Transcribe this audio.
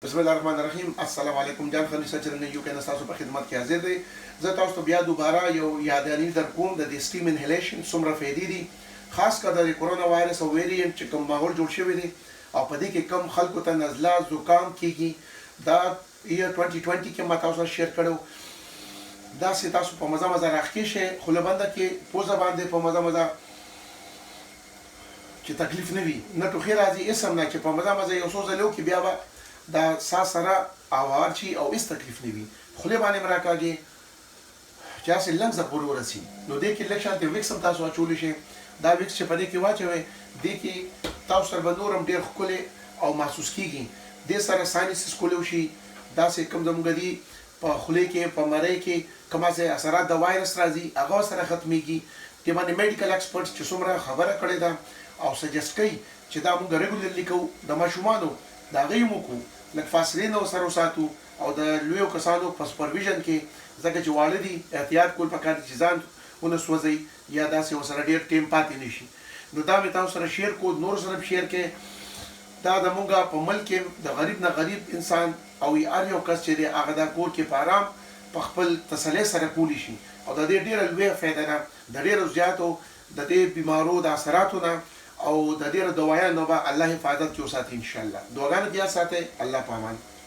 بسم الله الرحمن الرحیم. السلام علیکم. جان خلیل سچرن یو کې تاسو په خدمت کې حاضر دی. زه تاسو ته بیا دوباره یو یادګاری در کوم د سټیم انهلیشن څومره فائدې دي، خاص کر د کرونا وایرس او ویریانت چې کوم ماحول جوړ شوی دی او په دې کې کم خلکو ته نزله زکام کیږي. دا ایئر 2020 کې ما تاسو سره شیر کړو. دا سي تاسو په مزه مزه راخې شي خوله بنده کې پوزه باندې په مزه مزه چې تکلیف نه وي، نه ټوخی راځي اسم نه چې په مزه مزه یو څو ځلو کې بیا دا ساس سره اوار چی او اس تکلیف نه وي، خوله باندې مراکاږي چې اسې لنګز پورې ورسي. نو دې کې لکشان ته ویکس هم تاسو اچول شي. دا ویکس چې په دې کې واچوي دې کې تاسو سره بنورم ډیر خولي او محسوس کیږي. دې سره ساینس کولو شي. دا سه کوم زموږ دي په خوله کې په مړی کې کومه سه اثرات د وایرس راځي هغه سره ختميږي. چې باندې میډیکل ایکسپرټس چې څومره خبره کړې ده او سجست کوي چې دا موږ ریګولرلی کوو د ماشومانو دا غیمو کو لکه فاصله نو سره ساتو او د لویو کسانو په سپرویژن کې ځکه چې والدي احتیاط کول پکار دي چې ځان ونه سوځي یا داسې وسره ډیر ټیم پاتې نشي. نو دا مې تاسو سره شیر کو، نور سره شیر کې دا د مونږه په ملک د غریب نه غریب انسان او یار یو کس چې هغه د کور کې پارام په خپل تسلی سره کولی شي او د دې ډیره لوی فائدہ ده د ډیرو زیاتو د دې بیمارو د اثراتو نه او د ډیرو دوايانو به الله حفاظت کې وساتي ان شاء الله. دعاګانې بیا ساتي. الله پامان.